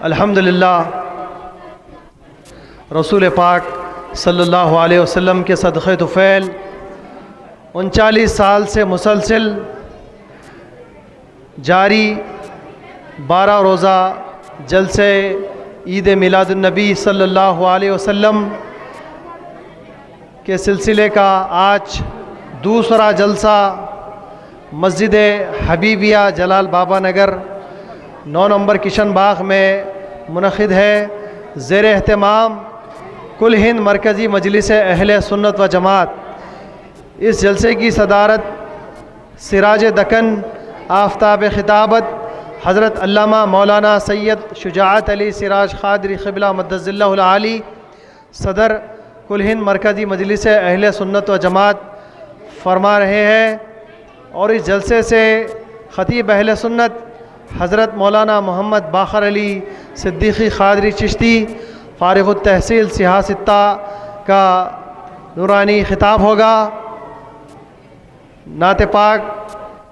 الحمدللہ رسول پاک صلی اللہ علیہ وسلم کے صدقہ طفیل 39 سال سے مسلسل جاری 12 روزہ جلسے عید میلاد النبی صلی اللہ علیہ وسلم کے سلسلے کا آج دوسرا جلسہ مسجد حبیبیہ جلال بابا نگر 9 نمبر کشن باغ میں منعقد ہے۔ زیر اہتمام کل ہند مرکزی مجلس اہل سنت و جماعت۔ اس جلسے کی صدارت سراج دکن آفتاب خطابت حضرت علامہ مولانا سید شجاعت علی سراج قادری قبلہ مدظ اللہ العالی صدر کل ہند مرکزی مجلس اہل سنت و جماعت فرما رہے ہیں، اور اس جلسے سے خطیب اہل سنت حضرت مولانا محمد باقر علی صدیقی قادری چشتی فارغ التحصیل سیاستہ کا نورانی خطاب ہوگا۔ نعت پاک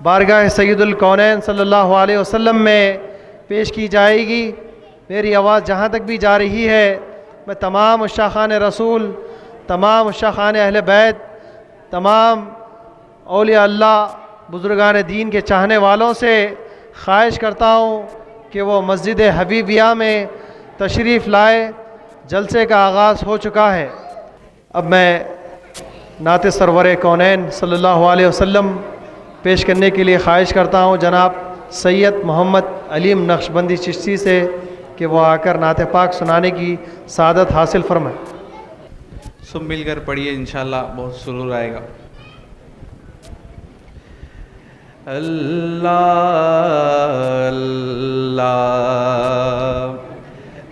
بارگاہ سید الکونین صلی اللہ علیہ وسلم میں پیش کی جائے گی۔ میری آواز جہاں تک بھی جا رہی ہے، میں تمام عشاقان رسول، تمام عشاقان اہل بیت، تمام اولیاء اللہ بزرگان دین کے چاہنے والوں سے خواہش کرتا ہوں کہ وہ مسجد حبیبیہ میں تشریف لائے۔ جلسے کا آغاز ہو چکا ہے۔ اب میں نعت سرور کونین صلی اللہ علیہ وسلم پیش کرنے کے لیے خواہش کرتا ہوں جناب سید محمد علیم نقشبندی چشتی سے کہ وہ آ کر نعت پاک سنانے کی سعادت حاصل فرمائیں۔ سب مل کر پڑھیے، انشاءاللہ بہت سرور آئے گا۔ اللہ اللہ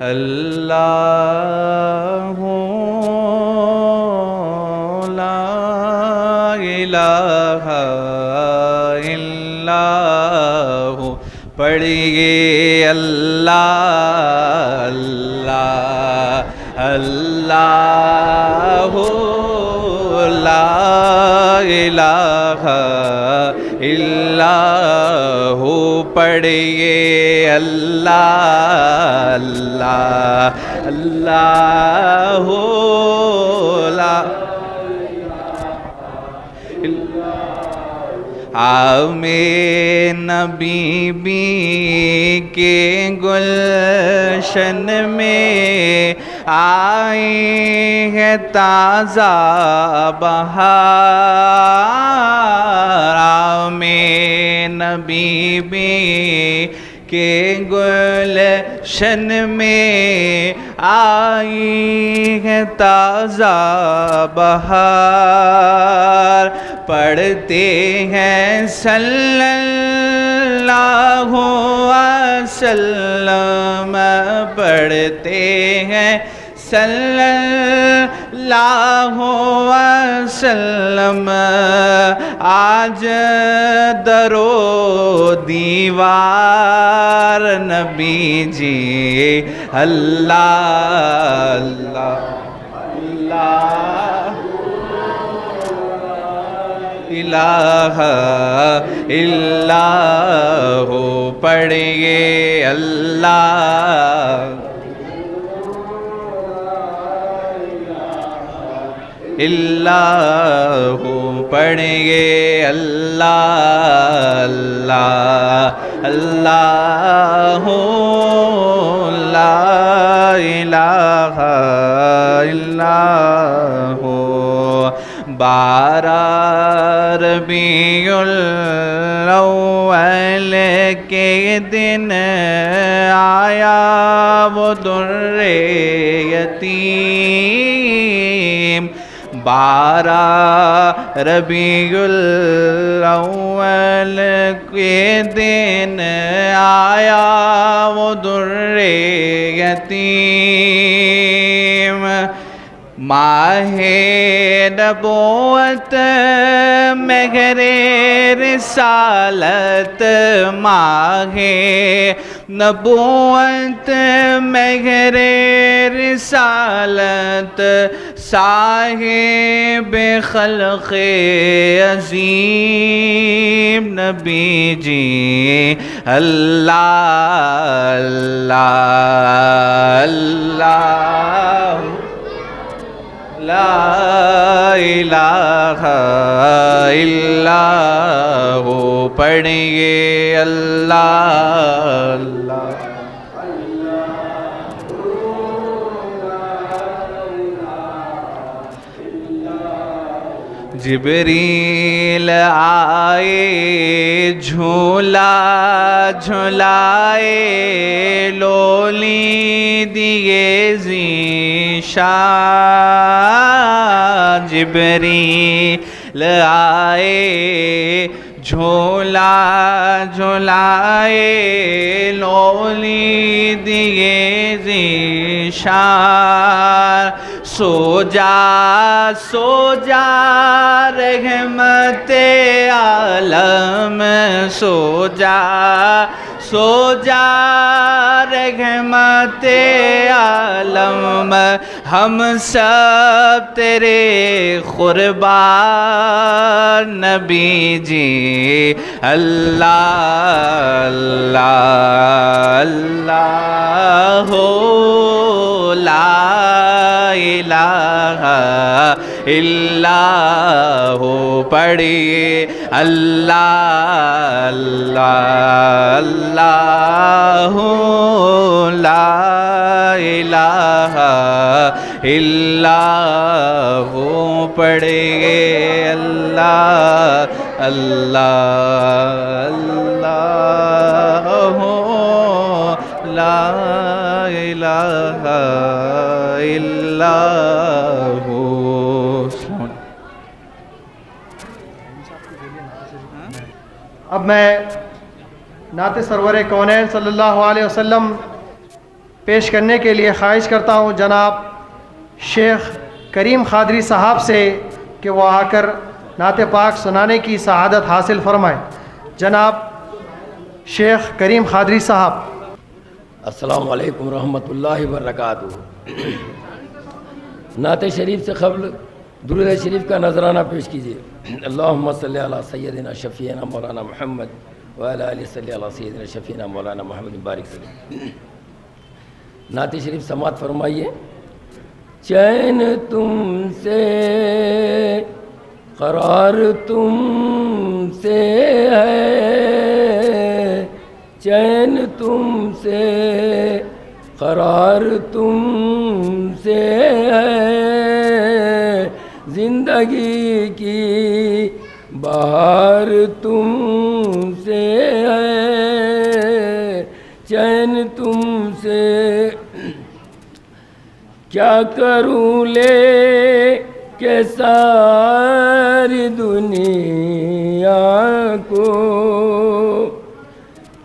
اللہ لا الہ الا ہو، پڑھیے اللہ اللہ اللہ لا الہ الا ہو، پڑھیے اللہ اللہ اللہ لا آمین نبی بی کے گلشن میں آئی ہے تازہ بہار، آمین نبی بی کے گلشن میں آئی ہے تازہ بہار، پڑھتے ہیں صلی اللہ وسلم، پڑھتے ہیں صلی اللہ وسلم، آج درو دیوار نبی جی اللہ اللہ الہ الا ہو، پڑھیے اللہ اللہ ہو، پڑھیے اللہ اللہ اللہ لا الہ الا ہو۔ 12 ربیع الاول کے دن آیا وہ در یتیم، 12 ربیع الاول کے دن آیا وہ در یتیم، ماہ نبوت مہر رسالت ماہ نبوت مہر رسالت صاحب خلق عظیم نبی جی اللہ اللہ اللہ لا الہ الا ہو پڑھیے اللہ اللہ جبریل آئے جھولا جھولائے لولی دیے ذیشان جبریل آئے جھولا جھولائے لولی دیے ذیشان سو جا رحمت عالم سو جا رحمت عالم ہم سب تیرے قربان نبی جی اللہ اللہ اللہ ہو لا الہ الا ہو پڑھیے اللہ اللہ اللہ لا الہ الا ہو پڑھیے اللہ اللہ اللہ لا الہ الا ہو. اب میں نعت سرور کونین صلی اللہ علیہ وسلم پیش کرنے کے لیے خواہش کرتا ہوں جناب شیخ کریم قادری صاحب سے کہ وہ آ کر نعت پاک سنانے کی سعادت حاصل فرمائیں. جناب شیخ کریم قادری صاحب. السلام علیکم ورحمۃ اللہ وبرکاتہ. نعت شریف سے قبل درود شریف کا نذرانہ پیش کیجیے. اللہم صلی علی سیدنا شفیعنا مولانا محمد وعلی آلہ صلی علی سیدنا شفیعنا مولانا محمد بارک صلی. نعت شریف سماعت فرمائیے. چین تم سے قرار تم سے ہے چین تم سے قرار تم سے ہے زندگی کی بہار تم سے ہے چین تم سے کیا کروں لے کہ ساری دنیا کو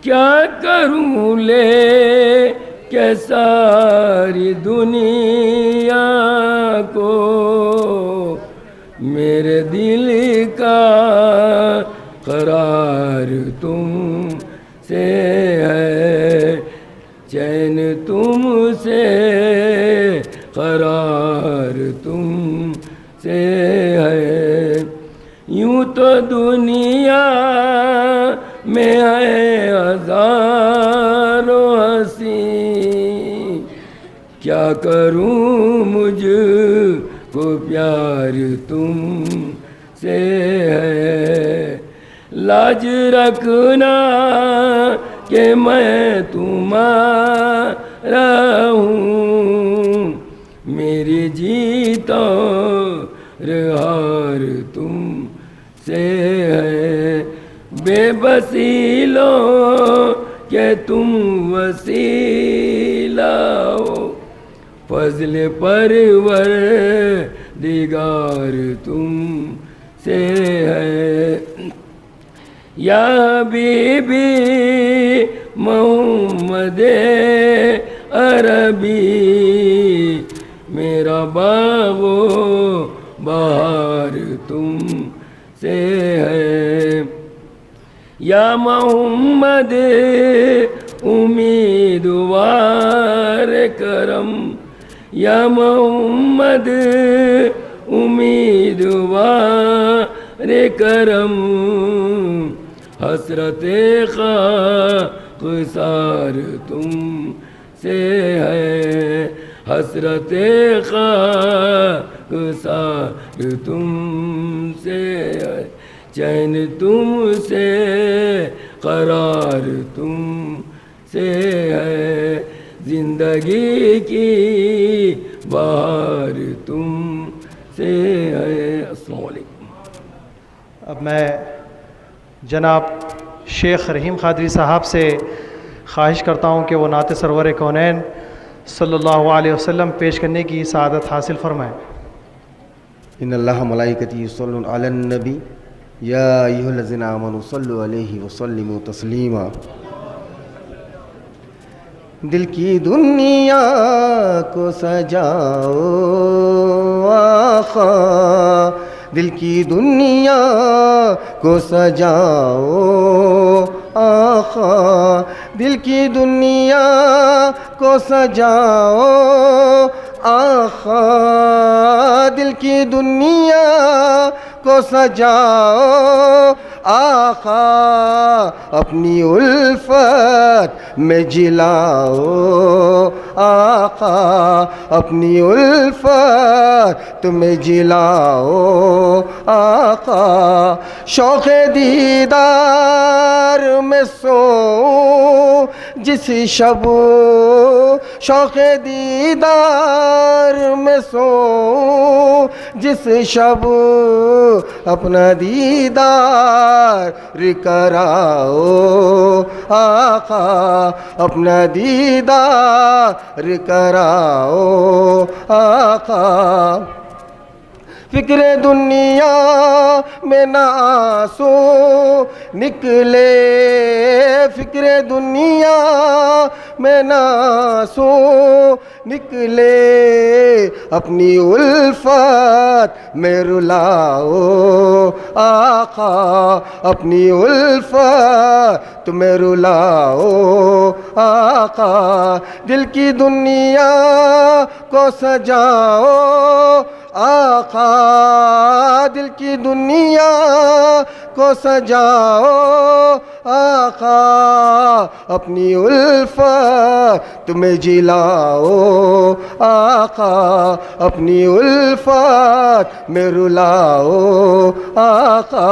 کیا کروں لے کہ ساری دنیا کو میرے دل کا قرار تم سے ہے چین تم سے قرار تم سے ہے. یوں تو دنیا میں ہے ہزاروں ہنسی کیا کروں مجھ کو پیار تم سے ہے. لاج رکھنا کہ میں تمہارا ہوں میری جیت اور ہار تم سے ہے. بے وسیلوں کہ تم وسیلہ ہو فضل پروردگار تم سے ہے. یا حبیبی محمد عربی میرا باغ و بہار تم سے ہے یا محمد امیدوار کرم یا محمد امیدوار کرم حسرت خاکسار تم سے ہے حسرت خاکسار تم سے ہے چین تم سے قرار تم سے ہے زندگی کی بہار تم سے ہے السلام علیکم اب میں جناب شیخ رحیم قادری صاحب سے خواہش کرتا ہوں کہ وہ نعت سرور کونین صلی اللہ علیہ وسلم پیش کرنے کی سعادت حاصل فرمائیں. ان اللہ ملائکتی یصلون علی النبی یا ایھا الذین آمنوا صلوا علیہ وسلموا تسلیما. دل کی دنیا کو سجاؤ آقا دل کی دنیا کو سجاؤ آقا دل کی دنیا کو سجاؤ آقا دل کی دنیا کو سجاؤ آقا اپنی الفت میں جلاؤ آقا اپنی الفت میں جلاؤ آقا شوق دیدار میں سو جس شب شوق دیدار میں سو جس شب اپنا دیدار کراؤ آقا اپنا دیدار کراؤ آقا فکر دنیا میں نہ آنسو نکلے فکر دنیا میں نہ آنسو نکلے اپنی الفت میں رلاؤ آقا اپنی الفت میں رلاؤ آقا دل کی دنیا کو سجاؤ آقا دل کی دنیا کو سجاؤ آقا اپنی الفت میں جلاؤ آقا اپنی الفت میں رلاؤ آقا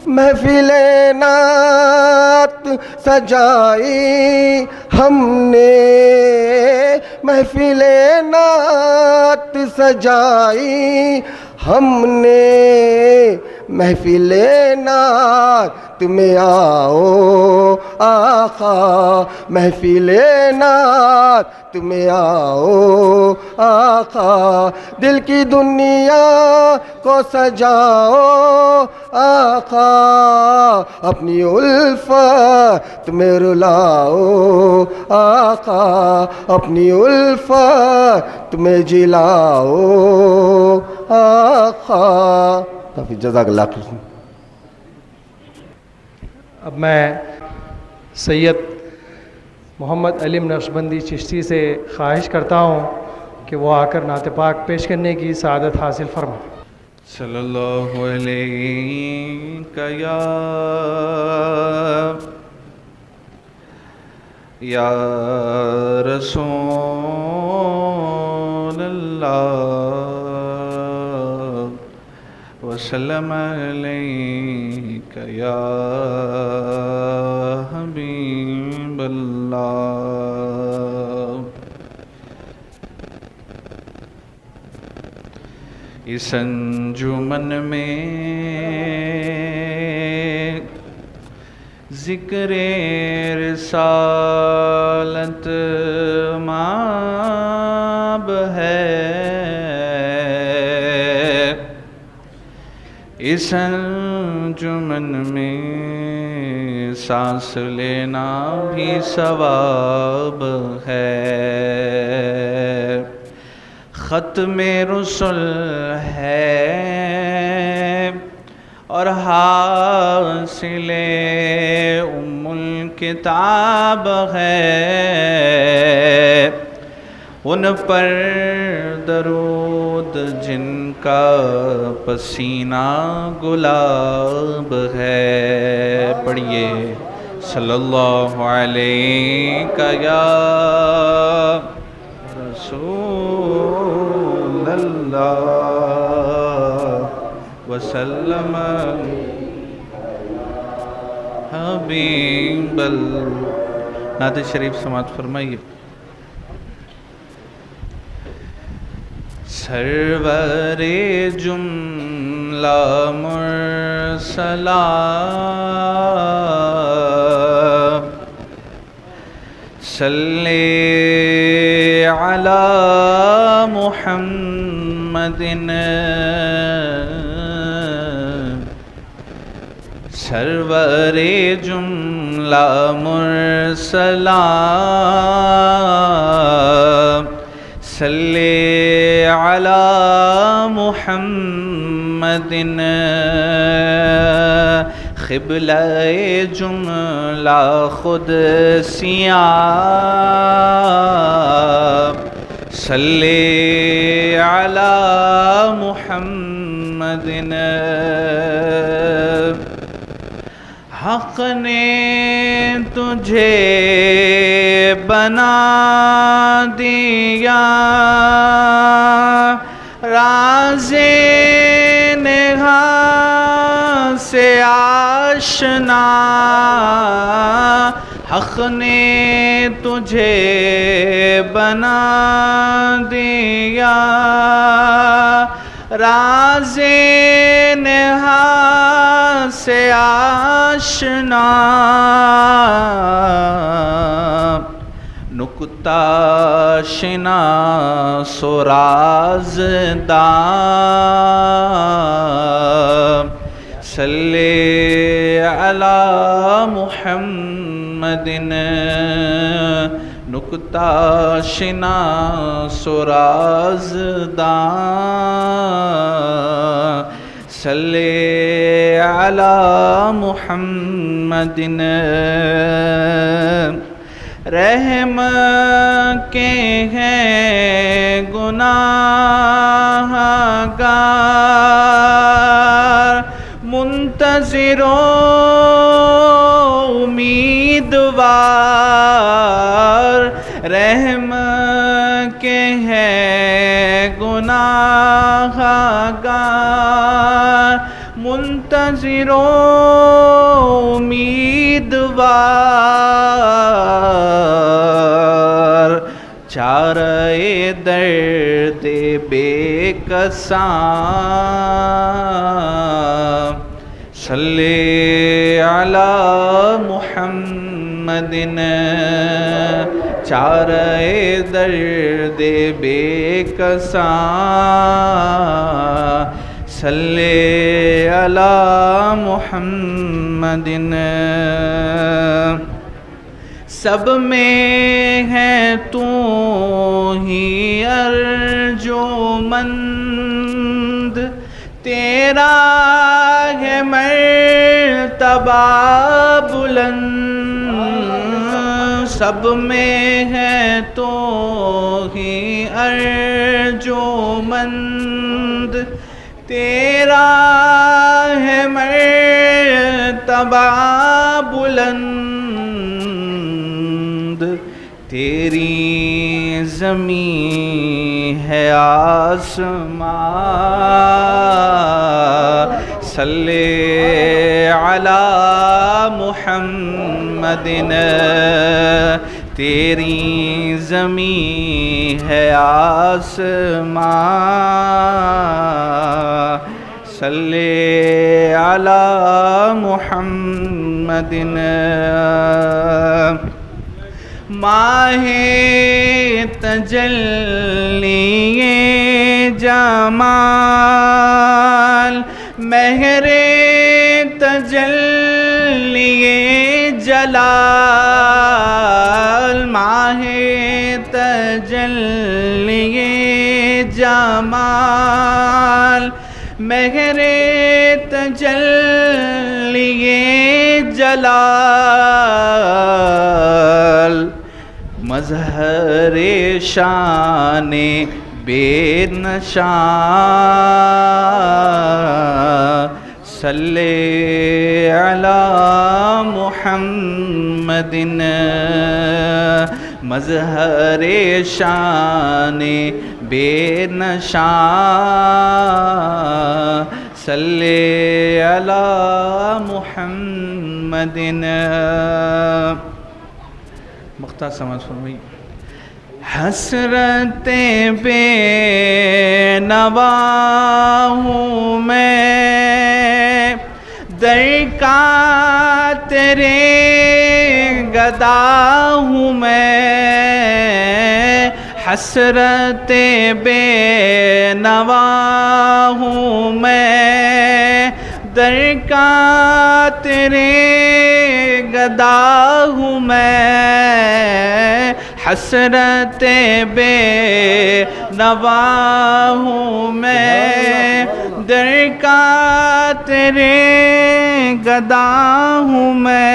محفل نعت سجائی ہم نے محفل نعت سجائی ہم نے محفل نعت میں آؤ آقا محفل نعت میں آؤ آقا دل کی دنیا کو سجاؤ آقا اپنی الفت میں رلاؤ آقا اپنی الفت میں جلاؤ آقا. کافی جزاک اللہ خیر. اب میں سید محمد علیم نقشبندی چشتی سے خواہش کرتا ہوں کہ وہ آ کر نعت پاک پیش کرنے کی سعادت حاصل فرمائیں. صلی اللہ علیہ یا رسول اللہ وسلم علیک یا حبیب اللہ. اس انجمن میں ذکر رسالت مآب ہے اس انجمن میں سانس لینا بھی ثواب ہے ختم رسل ہے اور حاصل ام الکتاب ہے، ان پر درود جن کا پسینہ گلاب ہے۔ پڑھیے صلی اللہ علیہ یا رسول اللہ وسلم حبیب اللہ۔ نعت شریف سماعت فرمائیے۔ سرور جملہ مرسلات صلی علی محمد، سرور جملہ مرسلات صلی علی محمد، قبلہ جملہ قدسیات صلی علی محمد۔ حق نے تجھے بنا دیا راز نگاہ سے آشنا، حق نے تجھے بنا دیا راز نگاہ سے آشنا، نکتہ شناس و رازدان صلی علی محمد، نکتہ شناس و رازدان صلی علی محمد۔ رحم کے ہیں گناہ گار منتظر و امیدوار، رحم کے ہیں گناہ گار منتظر و امیدوار، چارہ درد بے کساں صلی علی محمد، چارہ درد بے کساں صلی علی محمد۔ سب میں ہے تو ہی ارجمند، تیرا ہے مرتبہ بلند، سب میں ہے تو ہی ارجمند، تیرا ہے مرتبہ بلند، تیری زمین ہے آسمان صلی علی محمد، تیری زمین ہے آسمان صلی علی محمد۔ ماہ تجلی جمال مہر تجلی جلال، ماہ تجلی جمال مہر تجلی جلال مظہر شان بے نشان صلی علی محمد مظہر شان بے نشان صلی علی محمد مختار سماعت فرمائیے حسرت بے نوا ہوں میں در کا تیرے گدا ہوں میں حسرت بے نوا ہوں میں در کا تیرے گدا ہوں میں حسرت بے نوا ہوں میں در کا تیرے گدا ہوں میں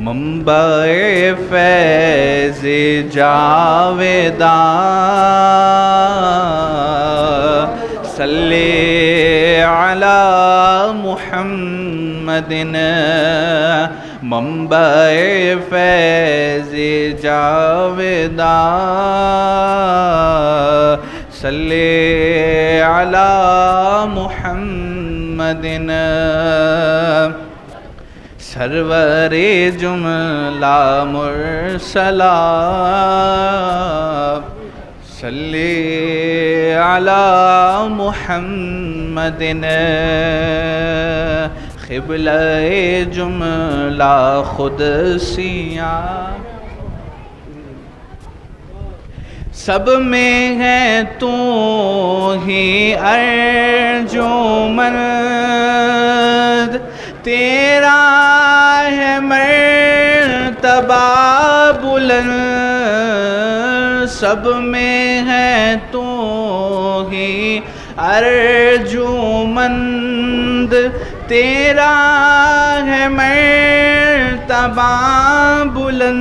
منبع فیض جاویداں صلی علی محمد منبع فیض جاویداں صلی علی محمد سرور جملہ مرسلہ صلی علی محمد قبلہ جملہ قدسیہ سب میں ہے تو ہی ارجمند تیرا ہے مرتبہ بلند سب میں ہے تو ہی ارجمند تیرا ہے مرتبہ بلند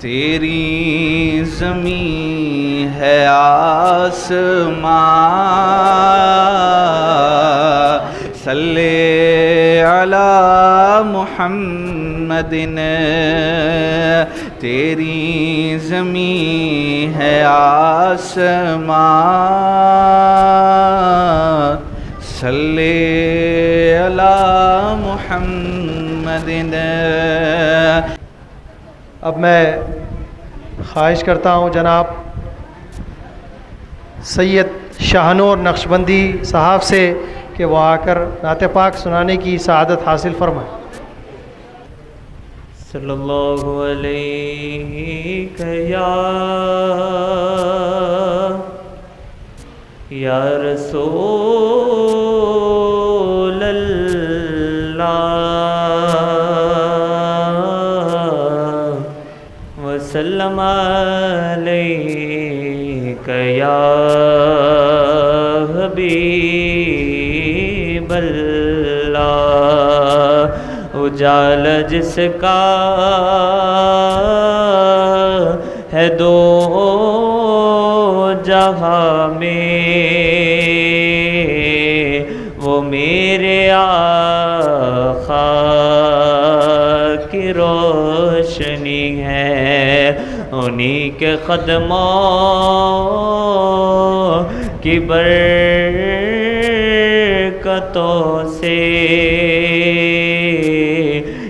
تیری زمین ہے آسمان صلی علی محمد تیری زمین ہے آسمان صلی علی محمد اب میں خواہش کرتا ہوں جناب سید شاہنور نقشبندی صاحب سے کہ وہ آ کر نعت پاک سنانے کی سعادت حاصل فرمائیں. صلی اللہ علیہ یا رسول اللہ وسلم علیک یا حبیب اللہ اجالا جس کا ہے دو جہاں میں وہ میرے آقا کی روشنی ہے انہی کے قدموں کی برکتوں سے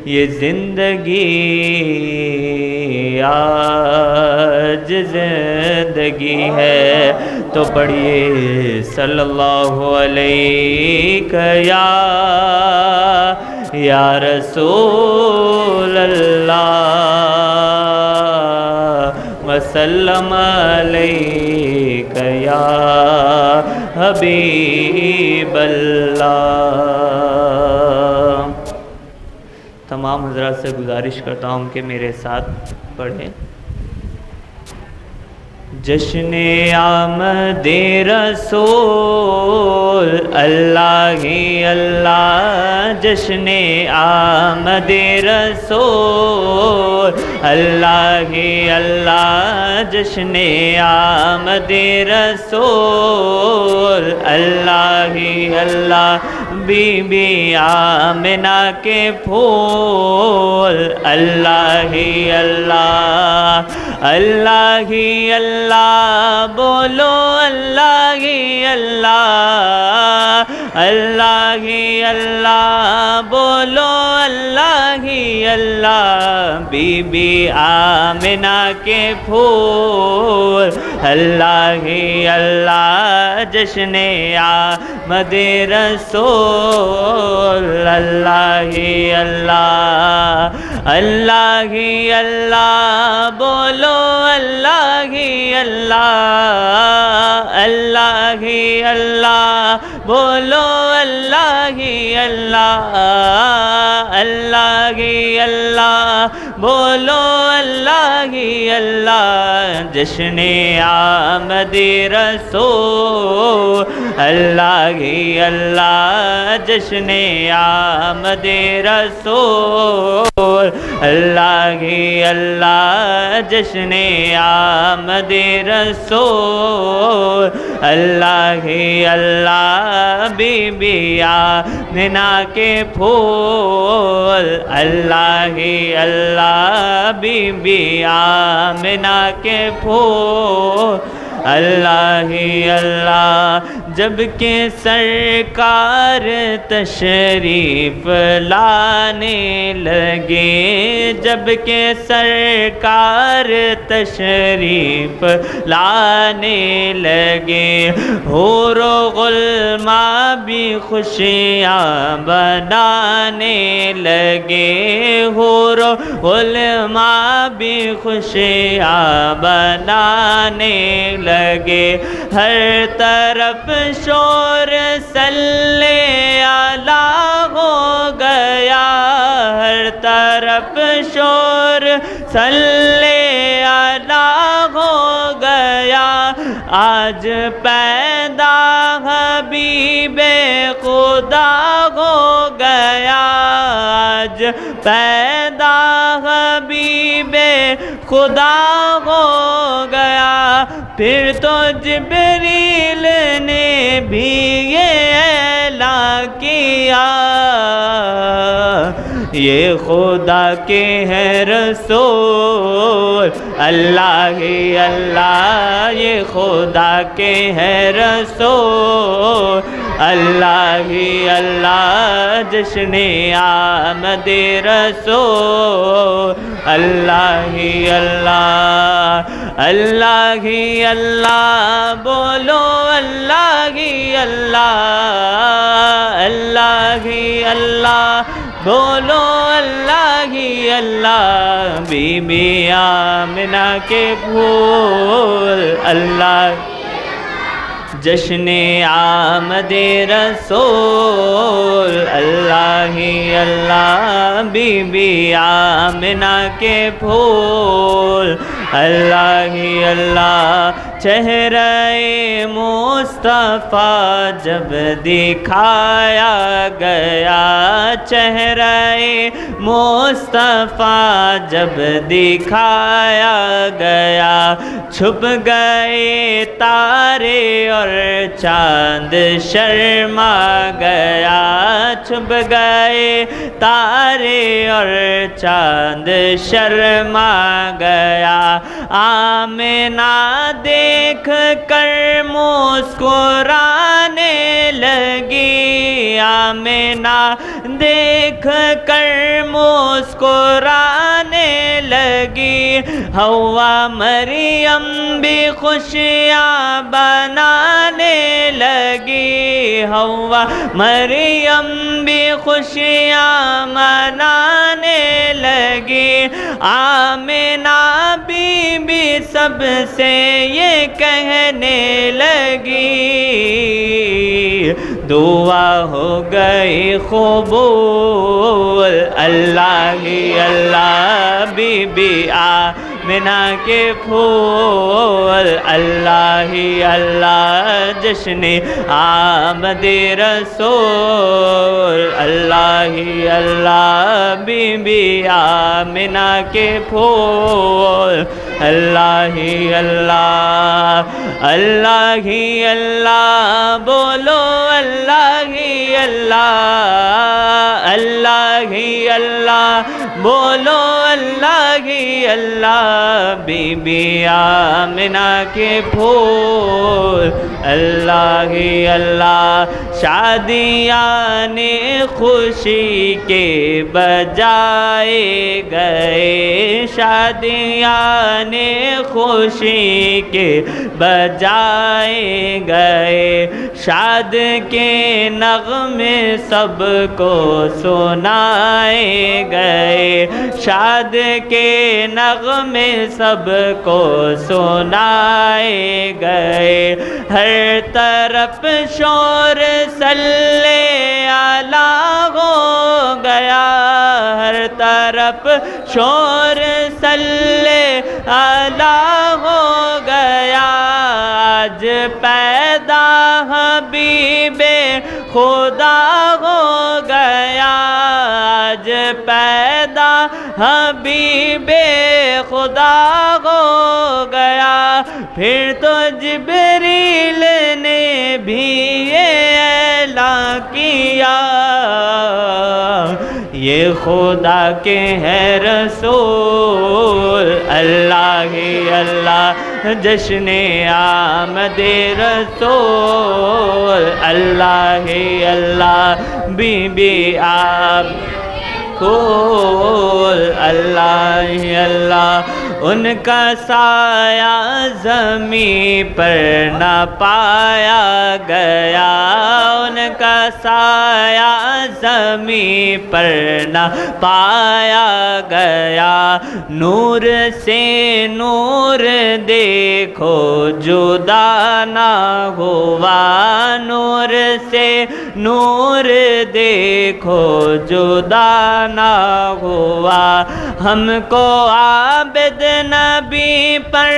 یہ زندگی آج زندگی ہے تو پڑھیے صلی اللہ علیہ یا رسول اللہ وسلم علیک یا حبیب اللہ تمام حضرات سے گزارش کرتا ہوں کہ میرے ساتھ پڑھیں۔ جشن آمد رسول اللہ ہی اللہ، جشن آمد رسول اللہ ہی اللہ، جشن آمد رسول اللہ ہی اللہ، بی بی آمنہ کے پھول اللہ ہی اللہ، اللہ ہی اللہ، بولو اللہ ہی اللہ، اللہ ہی اللہ، بولو اللہ ہی اللہ، بی بی آمنہ کے پھول اللہ ہی اللہ، جشن آمد رسول اللہ ہی اللہ، اللہ ہی اللہ، بولو اللہ ہی اللہ، اللہ ہی اللہ، بولو اللہ ہی اللہ، اللہ ہی اللہ، بولو اللہ ہی اللہ، جشن آمد رسول اللہ ہی اللہ، جشن آمد رسول اللہ ہی اللہ، جشن آمد رسول اللہ ہی اللہ، بی بی آمنہ کے پھول اللہ ہی اللہ، بی بی آمنہ کے پھول اللہ ہی اللہ، جب کہ سرکار تشریف لانے لگے، جب کہ سرکار تشریف لانے لگے، حور و غلماں بھی خوشیاں بنانے لگے، حور و غلماں بھی خوشیاں بنانے لگے، ہر طرف شور صلی اللہ ہو گیا، ہر طرف شور صلی اللہ ہو گیا، آج پیدا حبیب خدا ہو گیا، آج پیدا حبیب خدا ہو گیا، پھر تو جبریل نے بھی یہ اعلان کیا، یہ خدا کے ہیں رسول اللہ ہی اللہ، یہ خدا کے ہیں رسول اللہ ہی اللہ، جشن آمد رسول اللہ ہی اللہ، اللہ ہی اللہ، بولو اللہ ہی اللہ، اللہ ہی اللہ، بولو اللہ ہی اللہ، بی بی آمنہ کے پھول اللہ، جشن آمد رسول اللہ ہی اللہ، بی بی آمنہ کے پھول اللہ ہی اللہ، چہرہ مصطفیٰ جب دکھایا گیا، چہرہ مصطفیٰ جب دکھایا گیا، چھپ گئے تارے اور چاند شرما گیا، چھپ گئے تارے اور چاند شرما گیا، آمنہ دیکھ کر مسکرانے لگی، آمنہ دیکھ کر مسکرانے لگی، حوا مریم بھی خوشیاں بنانے لگی، حوا مریم بھی خوشیاں منانے لگی، آمنہ بی بی سب سے یہ کہنے لگی، دعا ہو گئی قبول اللہ ہی اللہ بی بی آمنہ کے پھول اللہ ہی اللہ جشن آمد رسول اللہ ہی اللہ بی بی آمنہ کے پھول اللہ ہی اللہ اللہ ہی اللہ بولو اللہ ہی اللہ اللہ ہی اللہ بولو اللہ ہی اللہ بی بی آمنہ کے پھول اللہ ہی اللہ شادیاں نے خوشی کے بجائے گئے شادیاں نے خوشی کے بجائے گئے شاد کے نغمے سب کو سنائے گئے شاد کے نغمے سب کو سنائے گئے ہر طرف شور صلی اللہ ہو گیا ہر طرف شور صلی اللہ ہو گیا آج پیدا حبیب خدا ہو گیا آج پیدا حبیب خدا ہو گیا پھر تو جبریل نے بھی اعلان کیا یہ خدا کے ہیں رسول اللہ ہی اللہ جشن آمد رسول اللہ ہی اللہ بی بی آمنہ اللہ ہی اللہ ان کا سایہ زمین پر نہ پایا گیا ان کا سایہ زمین پر نہ پایا گیا نور سے نور دیکھو جدا نہ ہوا نور سے نور دیکھو جدا نہ ہوا ہم کو عابد نبی پر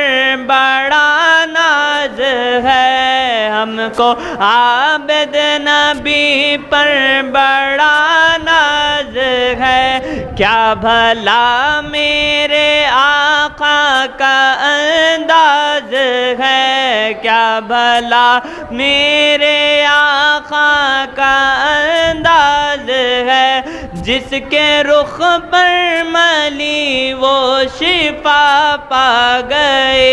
بڑا ناز ہے ہم کو عابد نبی پر بڑا ناز ہے کیا بھلا میرے آقا کا انداز ہے کیا بھلا میرے آقا کا انداز ہے جس کے رخ پر ملی وہ شفا پا گئے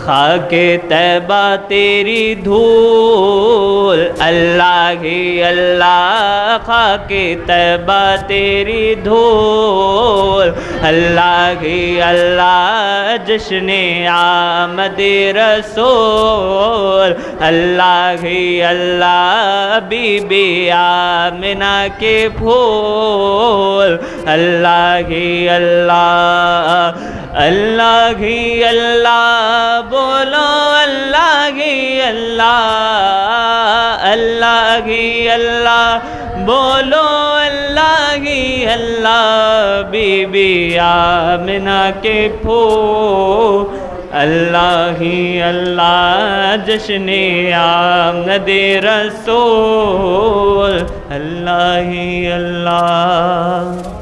خاک طیبہ تیری دھول اللہ ہی اللہ خاک طیبہ تیری دھول اللہ ہی اللہ جشن آمد رسول اللہ ہی اللہ بی بی آمنہ کے پھول اللہ ہی اللہ اللہ ہی اللہ بولو اللہ ہی اللہ اللہ ہی اللہ بولو اللہ ہی اللہ بی بی آمنہ کے پھول اللہ ہی اللہ جشن آمد رسول اللہ ہی اللہ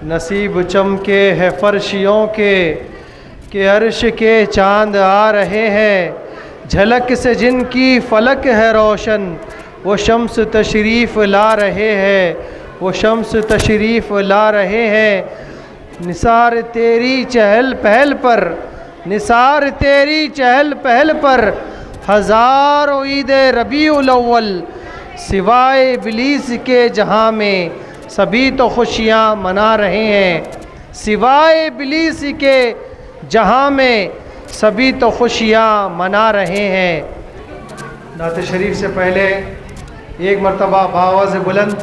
نصیب چمکے ہے فرشیوں کے کہ عرش کے چاند آ رہے ہیں جھلک سے جن کی فلک ہے روشن وہ شمس تشریف لا رہے ہیں وہ شمس تشریف لا رہے ہیں نثار تیری چہل پہل پر نثار تیری چہل پہل پر ہزاروں عید ربیع الاول سوائے ابلیس کے جہاں میں سبھی تو خوشیاں منا رہے ہیں سوائے ابلیس کے جہاں میں سبھی تو خوشیاں منا رہے ہیں نعت شریف سے پہلے ایک مرتبہ بآواز بلند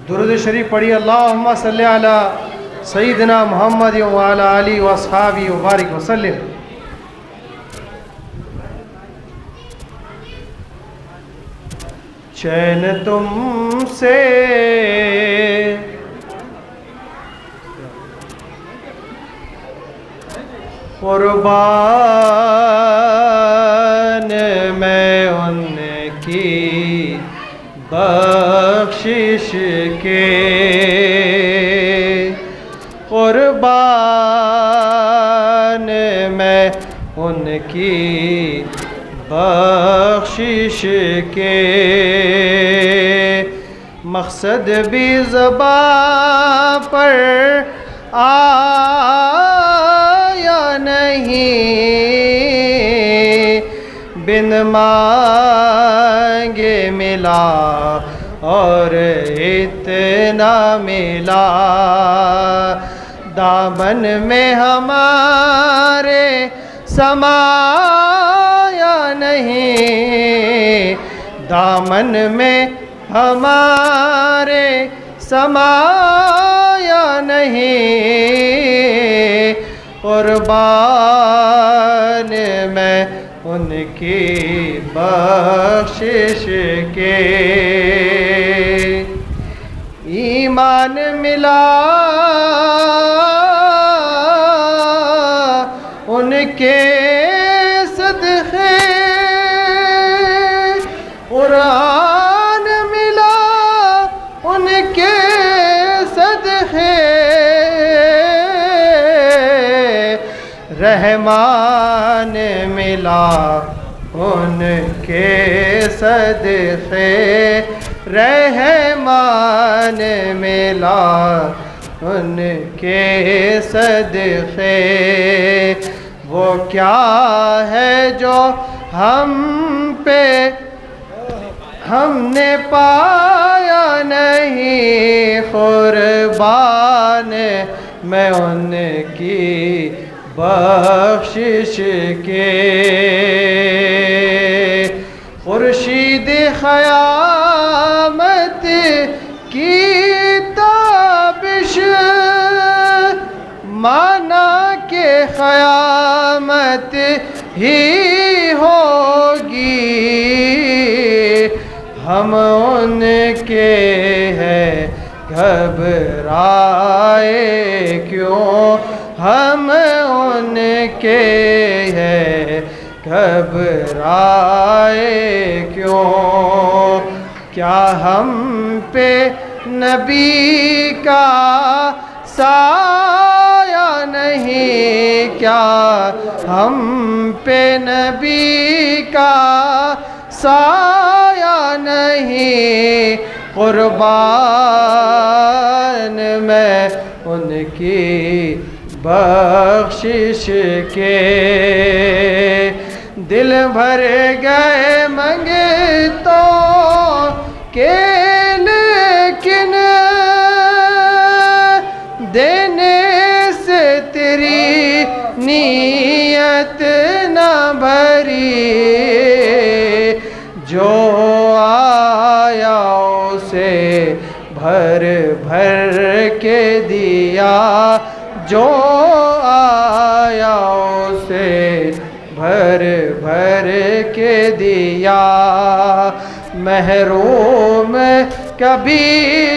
درود شریف پڑھی اللہم صلی علی سیدنا محمد وعلی آلہ واصحابہ وبارک وسلم چین تم سے قربان میں ان کی بخشش کے، قربان میں ان کی بخشش کے، مقصد بھی زباں پر آیا نہیں، بن مانگے ملا اور اتنا ملا، دامن میں ہمارے سمایا نہیں، دامن میں ہمارے سمایا نہیں، قربان میں ان کی بخشش کے، ایمان ملا ان کے صدقے، قرآن ملا ان کے صدقے، رحمان ملا ان کے صدقے، رحمان ملا ان کے صدقے، وہ کیا ہے جو ہم پہ ہم نے پایا نہیں، قربان میں ان کی بخشش کے، خورشید قیامت کی تابش مانا کہ قیامت ہی ہوگی، ہم ان کے ہیں گھبرائے کیوں، ہم ان کے ہیں گھبرائے کیوں، کیا ہم پہ نبی کا سایہ نہیں، کیا ہم پہ نبی کا سایہ نہیں، قربان میں ان کی بخشش کے، دل بھر گئے منگتوں کے لیکن دینے سے تیری نیت نہ بھری، جو آیا اسے بھر بھر کے دیا، جو آیا اسے بھر بھر کے دیا، محروم کبھی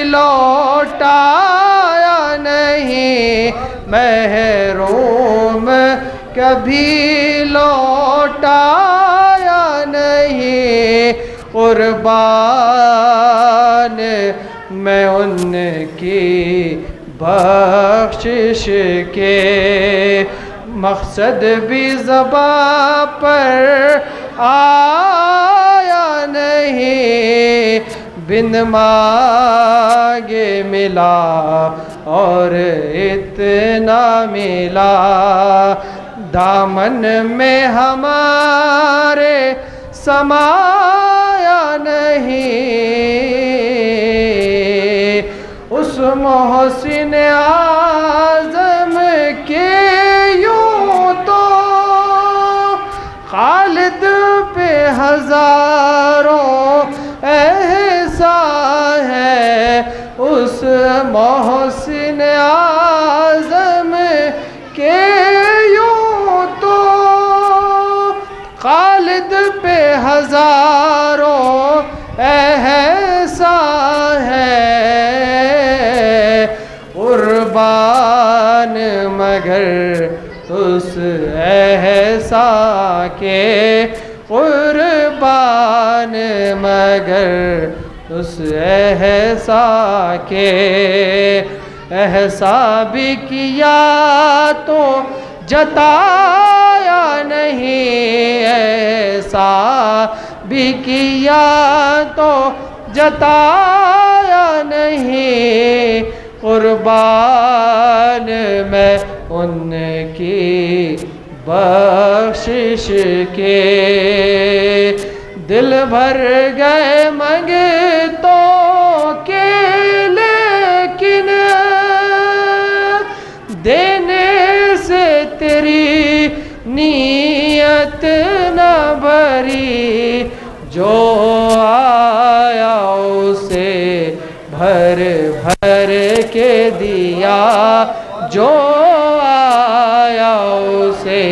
لوٹایا نہیں، محروم کبھی لوٹایا نہیں، قربان میں ان کی بخشش کے، مقصد بھی زباں پر آیا نہیں، بن مانگے ملا اور اتنا ملا، دامن میں ہمارے سمایا نہیں، اس محسن اعظم کے یوں تو خالد پہ ہزاروں احسان ہے، اس محسن اعظم کے یوں تو خالد پہ ہزاروں قربان مگر اس احساں کے، قربان مگر اس احساں کے، احساں بھی کیا تو جتایا نہیں، احساں بھی کیا تو جتایا نہیں، قربان میں ان کی بخشش کے، دل بھر گئے منگتوں کے لیکن دینے سے تیری نیت نہ بھری، جو آیا اسے بھر بھر کے دیا، جو آیا اسے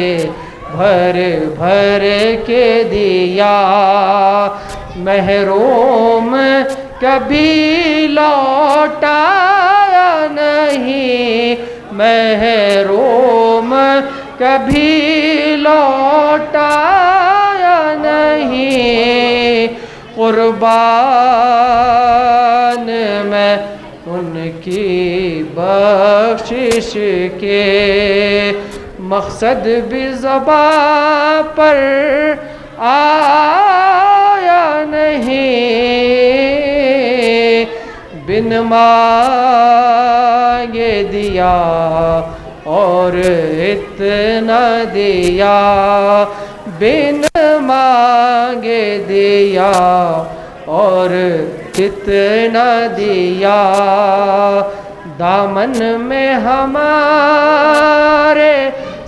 بھر بھر کے دیا، محروم کبھی لوٹایا نہیں، محروم کبھی لوٹایا نہیں، قربان میں ان کی بخشش کے، مقصد بھی زباں پر آیا نہیں، بن مانگے دیا اور اتنا دیا، بن مانگے دیا اور کتنا دیا، دامن میں ہمارے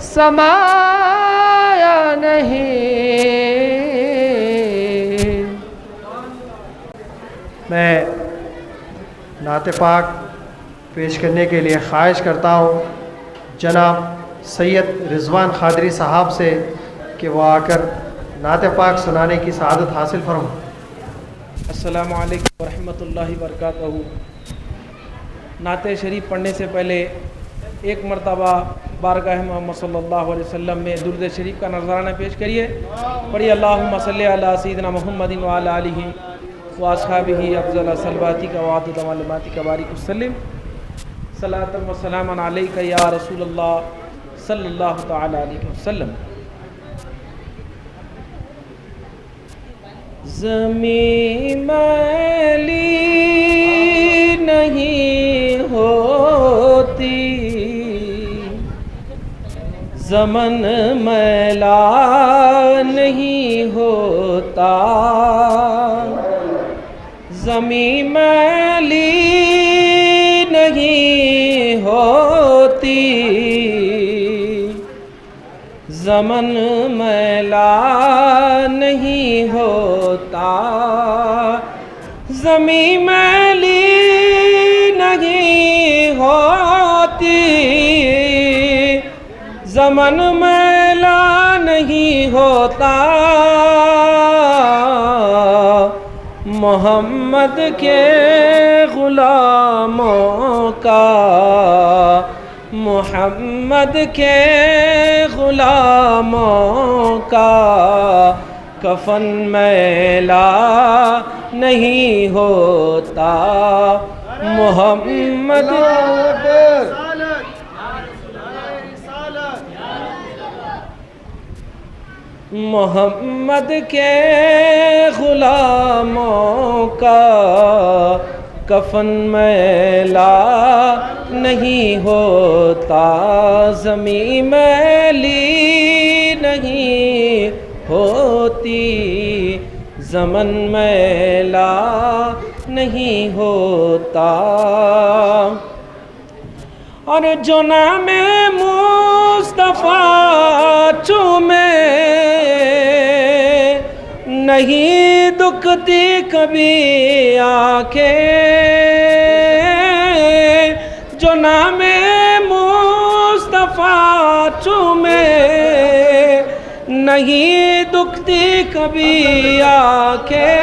سمایا نہیں۔ میں نعت پاک پیش کرنے کے لیے خواہش کرتا ہوں جناب سید رضوان قادری صاحب سے کہ وہ آ کر نعت پاک سنانے کی سعادت حاصل فرمائیں۔ السلام علیکم ورحمۃ اللہ وبرکاتہ۔ نعت شریف پڑھنے سے پہلے ایک مرتبہ بارگاہ محمد صلی اللہ علیہ وسلم میں درود شریف کا نذرانہ پیش کریے۔ پڑھیے اللہم صلی علی سیدنا محمد وعلی آلہ واصحابہ افضل صلواتک وعدد معلوماتک بارک وسلم، صلاۃ و سلاما علیک یا رسول اللہ صلی اللہ تعالی علیہ وسلم۔ زمین میلی نہیں ہوتی، زمن میلا نہیں ہوتا، زمین میلی نہیں ہوتی، زمن میلا نہیں ہوتا، زمین میلی نہیں ہوتی، زمن میلا نہیں ہوتا، محمد کے غلاموں کا، محمد کے غلاموں کا کفن میلا نہیں ہوتا، محمد محمد کے غلاموں کا کفن میلا نہیں ہوتا، زمین میلی نہیں ہوتی، زمن میلا نہیں ہوتا، اور جو نام مصطفیٰ چومے نہیں دکھتی کبھی آنکھیں، جو نام مصطفیٰ چومے نہیں دکھتی کبھی آنکھیں،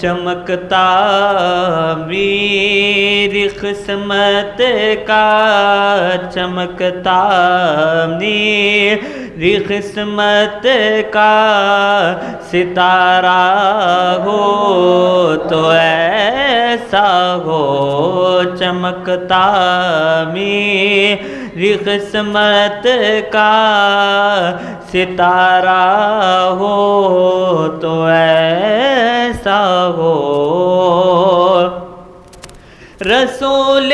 چمکتا میری قسمت کا چمکتا میری قسمت کا ستارہ ہو تو ایسا ہو چمکتا میری قسمت کا ستارہ ہو تو ایسا ہو رسول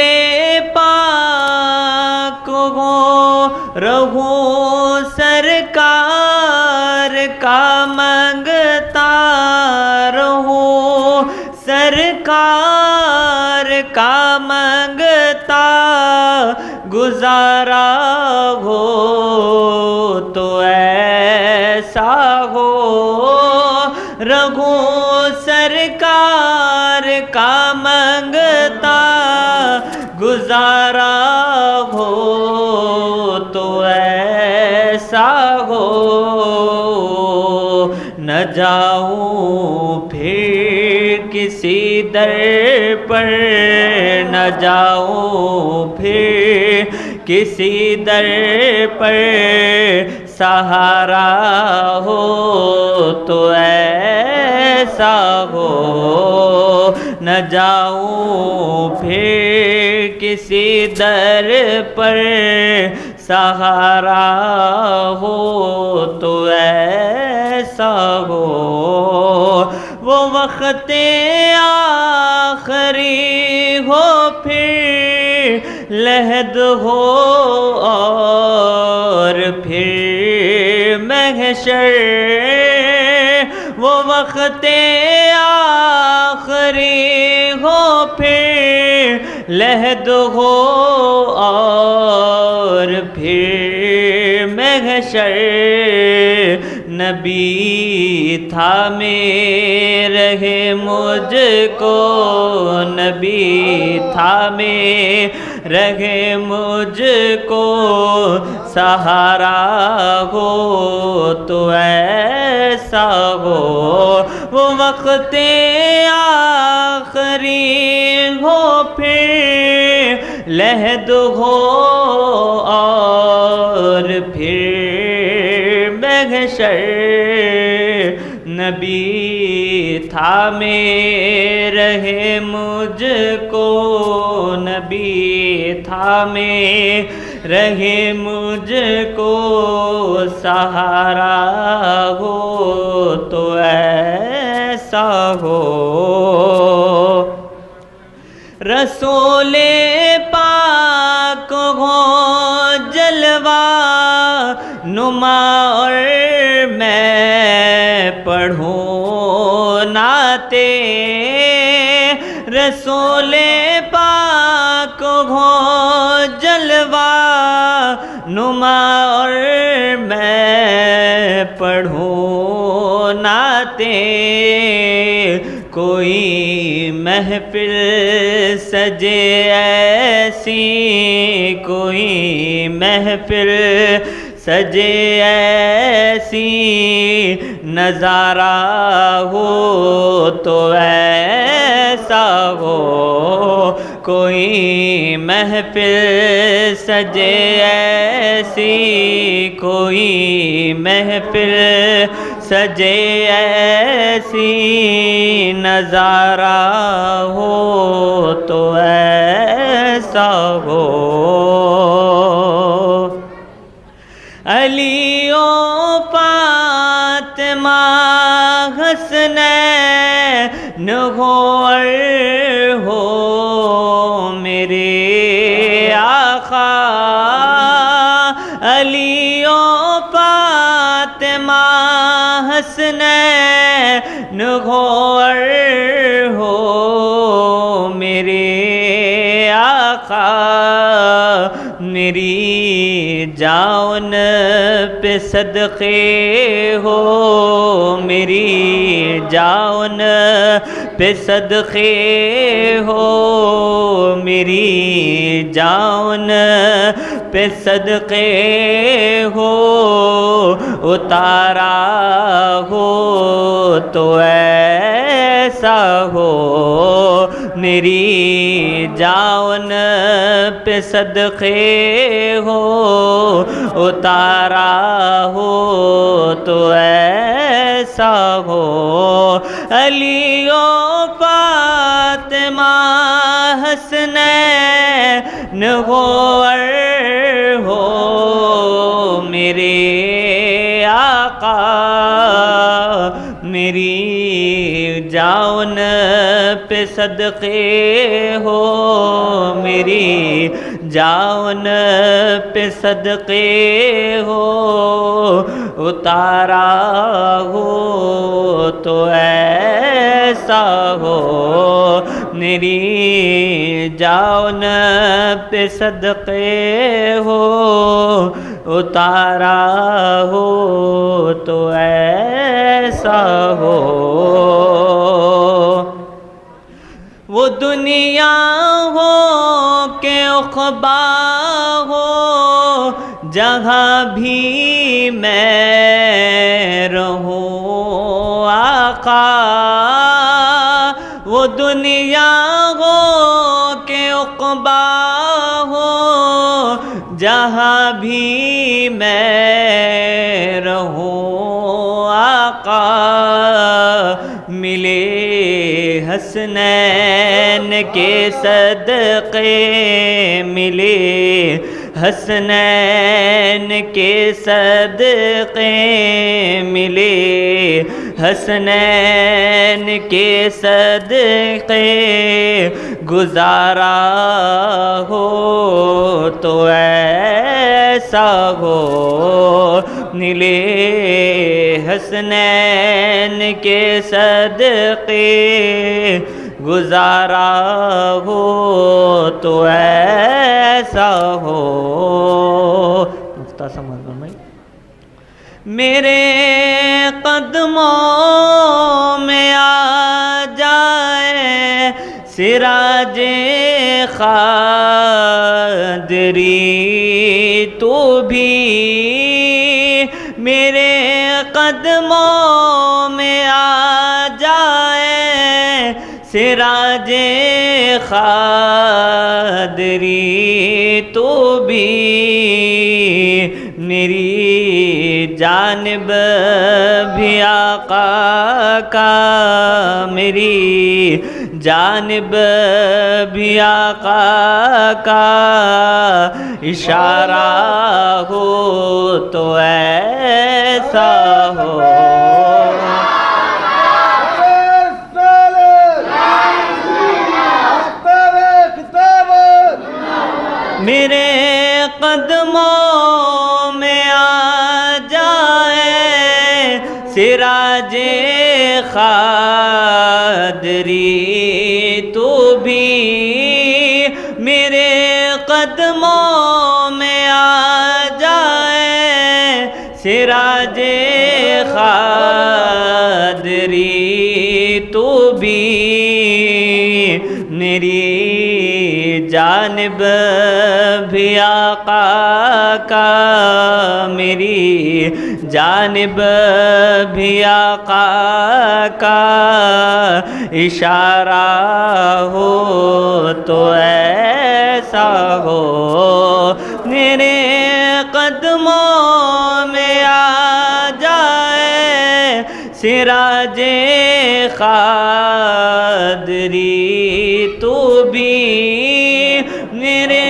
پاک ہو رہوں سرکار کا منگتا رہوں سرکار کا منگتا گزارا ہو تو ایسا ہو رہوں سرکار کا منگتا گزارا ہو تو ایسا ہو نہ جاؤں پھر کسی در پر نہ جاؤں پھر کسی در پر سہارا ہو تو ایسا ہو نہ جاؤں پھر کسی در پر سہارا ہو تو ایسا ہو وہ وقت آخری ہو پھر لحد ہو اور پھر محشر وہ وقت آخری ہو پھر لحد ہو اور پھر محشر نبی تھامے رہے مجھ کو نبی تھامے رہے مجھ کو سہارا ہو تو ایسا ہو وہ وقت آخری ہو پھر لحد ہو اور پھر محشر نبی تھامے رہے مجھ کو نبی تھامے رہے مجھ کو سہارا ہو تو ایسا ہو رسول پاک ہو جلوہ نما اور میں پڑھوں نعتیں رسول پاک ہو جلوہ نما اور میں پڑھوں نعتیں کوئی محفل سجے ایسی کوئی محفل سجے ایسی نظارہ ہو تو ایسا ہو کوئی محفل سجے ایسی کوئی محفل سجے ایسی نظارہ ہو تو ایسا ہو علی و فاطمہ حسنین ہو میرے آقا علی و فاطمہ حسنین ہو میرے آقا میری جان پہ صدقے ہو میری جان پہ صدقے ہو میری جان پہ صدقے ہو اتارا ہو تو ایسا ایسا ہو میری جان پہ صدقے ہو اتارا ہو تو ایسا ہو علی و فاطمہ حسنین غور ہو میرے آقا میری جان پہ صدقے ہو میری جان پہ صدقے ہو اتارا ہو تو ایسا ہو میری جان پہ صدقے ہو اتارا ہو تو ایسا ہو وہ دنیا ہو کہ عقبا ہو جہاں بھی میں رہوں آقا وہ دنیا ہو کہ عقبا ہو جہاں بھی میں رہوں آقا ملے حسنین کے صدقے ملے حسنین کے صدقے ملے حسنین کے صدقے گزارا ہو تو ایسا ہو ملے حسنین کے صدقے گزارا ہو تو ایسا ہو مختصر مضمون میں میرے قدموں میں آ جائے سراج قادری تو بھی میرے قدموں میں آ جائے سراج قادری تو بھی میری جانب بھی آقا کا میری جانب بھی آقا کا اشارہ ہو تو ایسا ہو میرے قدموں میں آ جائے سراج قادری تو بھی میرے قدموں میں آ جائے سراج قادری تو بھی میری جانب بھی آقا کا میری جانب بھی آقا کا اشارہ ہو تو ایسا ہو میرے قدموں میں آ جائے سراج قادری تو بھی میرے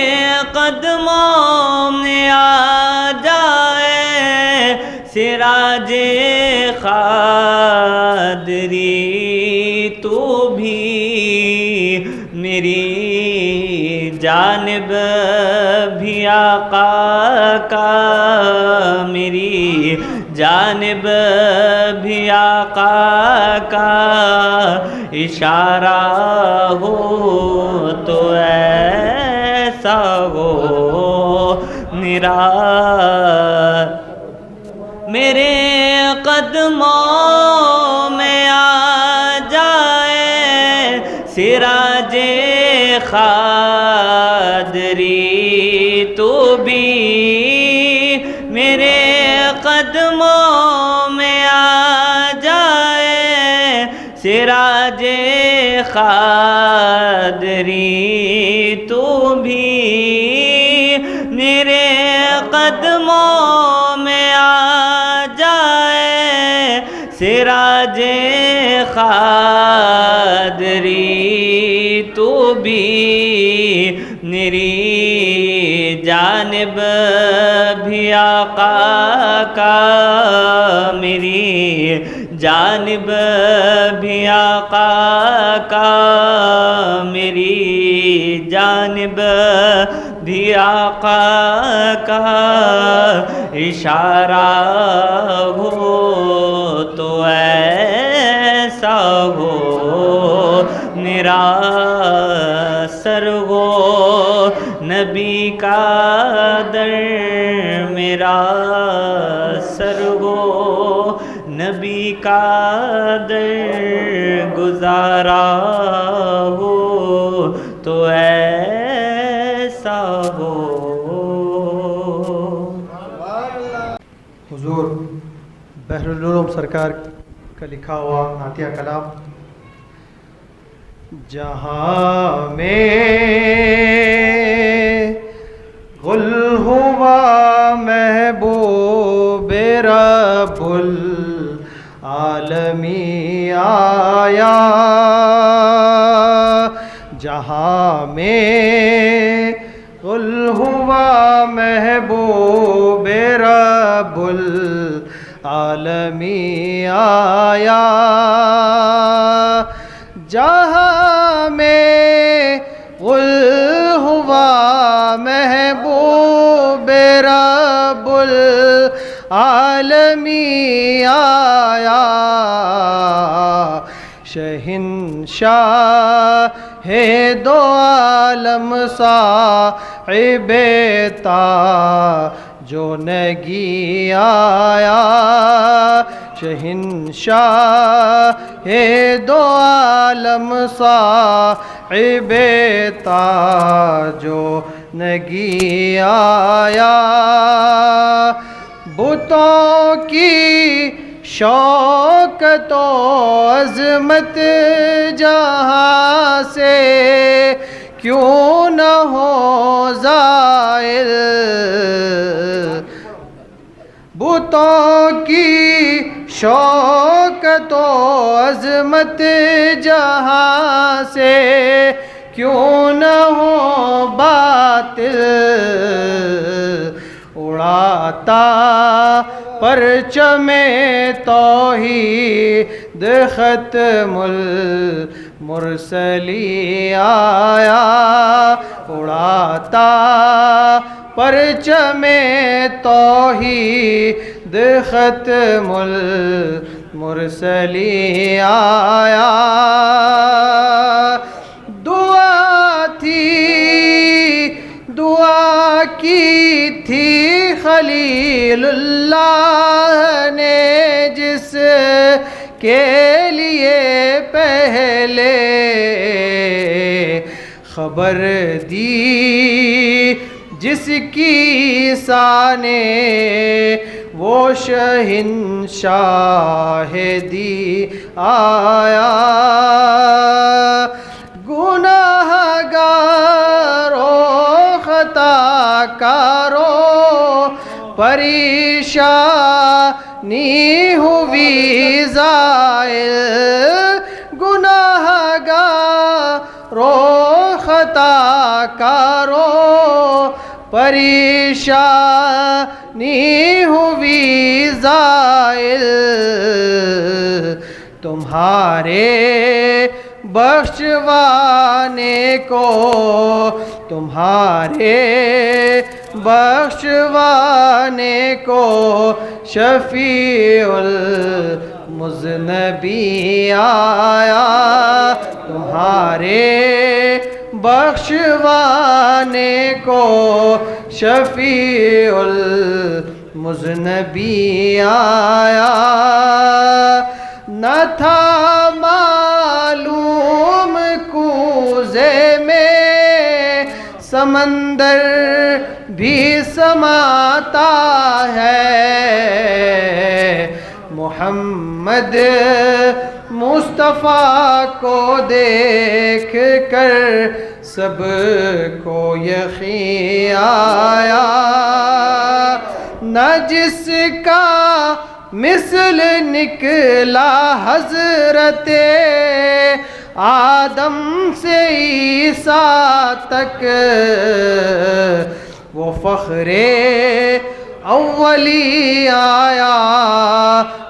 قدموں میں آ جائے سراج قادری تو بھی میری جانب بھی آقا کا میری جانب بھی آقا کا اشارہ ہو تو ایسا ہو میرے قدموں میں آ جائے سراج قادری تو بھی میرے قدموں میں آ جائے سراج قادری تو بھی میرے قدموں میں آ جائے، سراج قادری تو بھی میری جانب بھی آقا کا، میری جانب بھی آقا کا، میری جانب بھی آقا کا اشارہ ہو تو ایسا ہو، میرا سر ہو نبی کا در، میرا سر ہو نبی کا در، گزارا ہو تو ایسا ہو۔ حضور بحر العلوم سرکار کا لکھا ہوا نعتیہ کلام۔ جہاں میں غل ہوا محبوب رب العالمین آیا، جہاں میں غل ہوا محبوب رب العالمین آیا، جہاں میں غل ہوا محبوب رب العالمین آیا، شہنشاہ دو عالم صاحب تاج و نگی آیا، شہنشاہ دو عالم صاحب تاج و نگی آیا، بتوں کی شوکت و عظمت جہاں سے کیوں نہ ہو زائل، بتوں کی شوکت و عظمت جہاں سے کیوں نہ ہو باطل، اڑاتا پرچم توحید ختم المرسلین آیا، اڑاتا پرچم توحید ختم المرسلین آیا، دعا تھی دعا کی تھی خلیل اللہ نے، جس کے لیے پہلے خبر دی، جس کی شان وہ شہنشاہ دی آیا، گناہ گاروں خطا کاروں پریشانی ہوئی زائل، گناہ گاروں خطا کاروں پریشانی ہوئی زائل، تمہارے بخشوانے کو، تمہارے بخشوانے کو شفیع المذنبین آیا، تمہارے بخشوانے کو شفیع المذنبین آیا، نہ تھا معلوم کوزے میں سمندر بھی سماتا ہے، محمد مصطفیٰ مصطفیٰ کو دیکھ کر سب کو یقین آیا، نہ جس کا مثل نکلا حضرت آدم سے عیسیٰ تک، وہ فخر اولی آیا،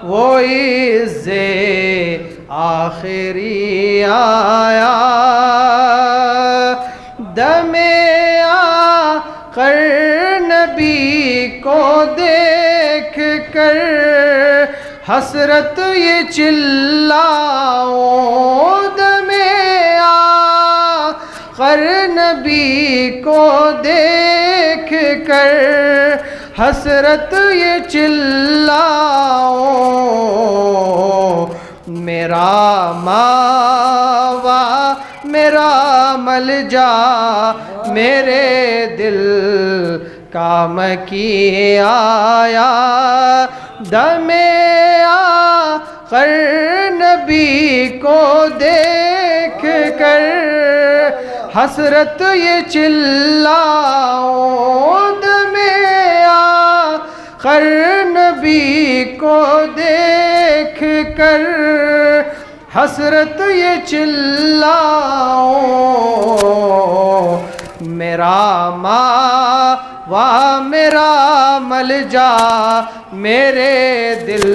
وہ عز آخری آیا، دم آخر نبی کو دیکھ کر حسرت یہ چلاؤں، دم آخر نبی کو دیکھ کر حسرت یہ چلاؤں، میرا ماوا میرا ملجا میرے دل کا مکی آیا، دم آخر نبی کو دیکھ کر حسرت یہ چلاؤں، دم آخر نبی کو دیکھ کر حسرت یہ چلاؤں، میرا ماوا میرا ملجا میرے دل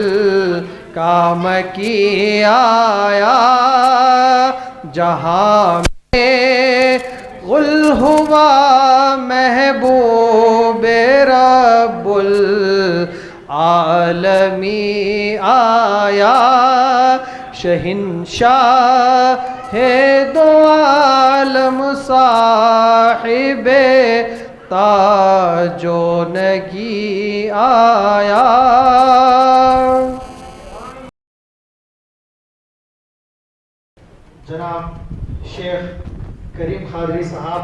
کا مکی آیا، جہاں میں غل ہوا محبوب رب العالمی آیا، شہنشاہ دو عالم صاحب تاج و نگی آیا۔ جناب شیخ کریم قادری صاحب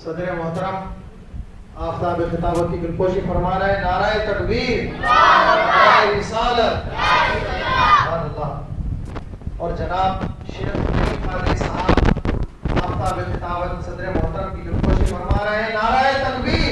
صدر محترم آفتاب خطابت کی گلپوشی فرما رہے ہیں، نعرہ تکبیر، نعرہ رسالت، سبحان اللہ۔ اور جناب شیخ کریم قادری صاحب آفتاب خطابت صدر محترم کی گلپوشی فرما رہے ہیں، نعرہ تکبیر۔